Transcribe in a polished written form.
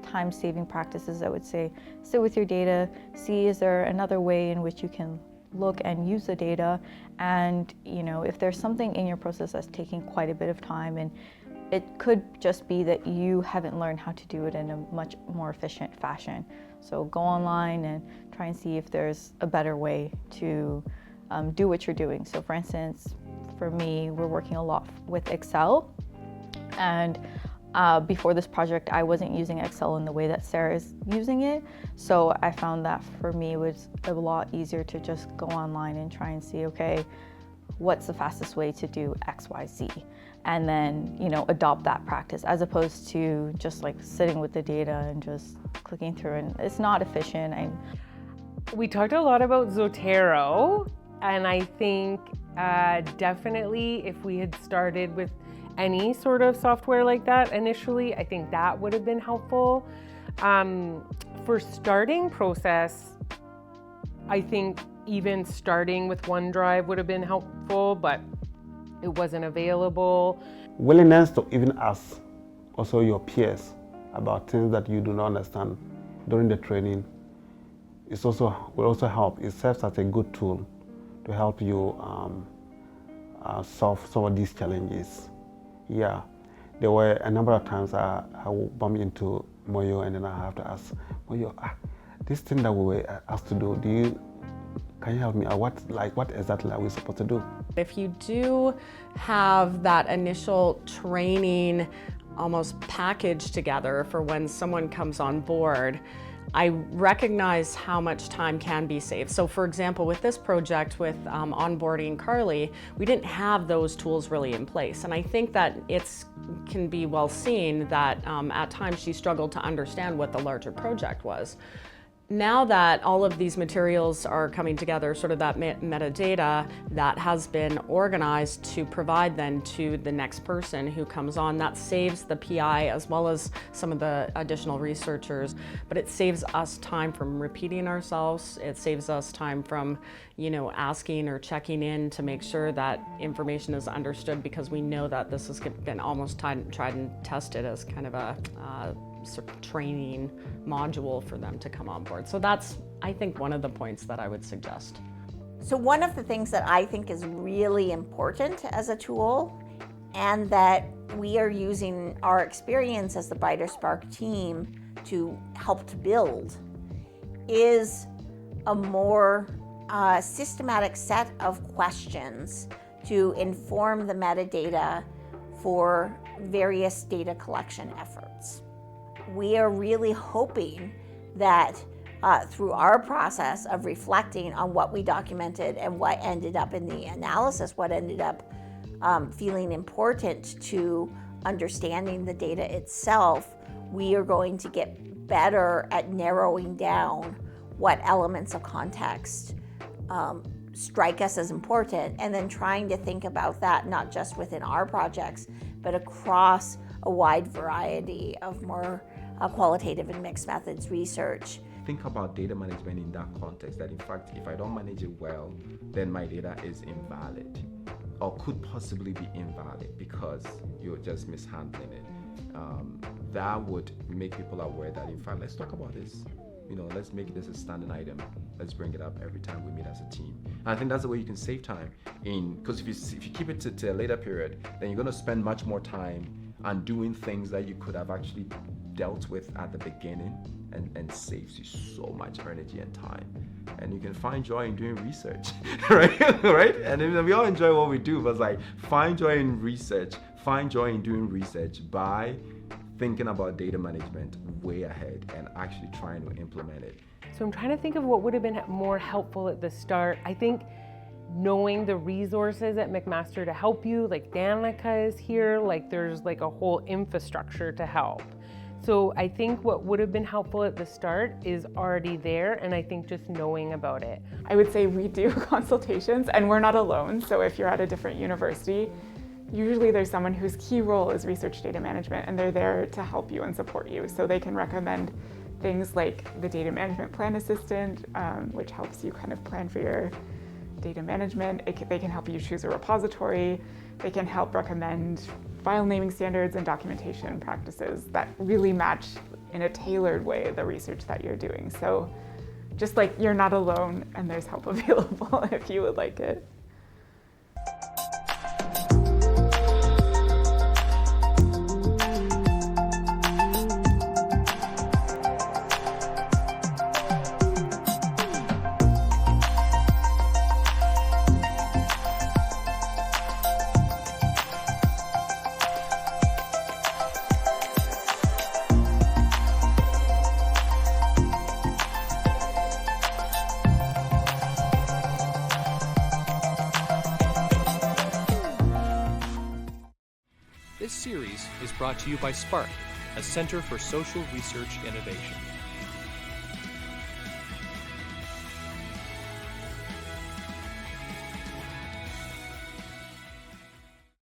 time-saving practices, I would say sit with your data, see is there another way in which you can look and use the data, and if there's something in your process that's taking quite a bit of time, and it could just be that you haven't learned how to do it in a much more efficient fashion. So go online and try and see if there's a better way to do what you're doing. So for instance, for me, we're working a lot with Excel, and before this project, I wasn't using Excel in the way that Sarah is using it. So I found that for me, it was a lot easier to just go online and try and see, okay, what's the fastest way to do X, Y, Z? And then, adopt that practice, as opposed to just like sitting with the data and just clicking through, and it's not efficient. We talked a lot about Zotero, and I think definitely if we had started with any sort of software like that initially, I think that would have been helpful. For starting process, I think even starting with OneDrive would have been helpful, but it wasn't available. Willingness to even ask also your peers about things that you do not understand during the training will also help. It serves as a good tool to help you solve some of these challenges. Yeah, there were a number of times I will bump into Moyo, and then I have to ask Moyo, this thing that we were asked to do, can you help me? What exactly are we supposed to do? If you do have that initial training almost packaged together for when someone comes on board, I recognize how much time can be saved. So for example, with this project with onboarding Carly, we didn't have those tools really in place. And I think that it can be well seen that at times she struggled to understand what the larger project was. Now that all of these materials are coming together, sort of that metadata that has been organized to provide then to the next person who comes on, that saves the PI as well as some of the additional researchers, but it saves us time from repeating ourselves. It saves us time from, asking or checking in to make sure that information is understood, because we know that this has been almost tried and tested as kind of a sort of training module for them to come on board. So that's, I think, one of the points that I would suggest. So one of the things that I think is really important as a tool, and that we are using our experience as the Brighter Spark team to help to build, is a more systematic set of questions to inform the metadata for various data collection efforts. We are really hoping that through our process of reflecting on what we documented and what ended up in the analysis, what ended up feeling important to understanding the data itself, we are going to get better at narrowing down what elements of context strike us as important, and then trying to think about that not just within our projects, but across a wide variety of more qualitative and mixed methods research. Think about data management in that context, that in fact, if I don't manage it well, then my data is invalid, or could possibly be invalid because you're just mishandling it. That would make people aware that, in fact, let's talk about this. Let's make this a standing item. Let's bring it up every time we meet as a team. And I think that's the way you can save time, because if you keep it to a later period, then you're going to spend much more time on doing things that you could have actually dealt with at the beginning, and saves you so much energy and time. And you can find joy in doing research, right? And we all enjoy what we do, but it's like, find joy in research, find joy in doing research by thinking about data management way ahead and actually trying to implement it. So I'm trying to think of what would have been more helpful at the start. I think knowing the resources at McMaster to help you, like Danica is here, like there's like a whole infrastructure to help. So I think what would have been helpful at the start is already there, and I think just knowing about it. I would say we do consultations, and we're not alone. So if you're at a different university, usually there's someone whose key role is research data management, and they're there to help you and support you. So they can recommend things like the Data Management Plan Assistant, which helps you kind of plan for your data management. They can help you choose a repository. They can help recommend file naming standards and documentation practices that really match in a tailored way the research that you're doing. So just like you're not alone and there's help available if you would like it. This series is brought to you by Spark, a Center for Social Research Innovation.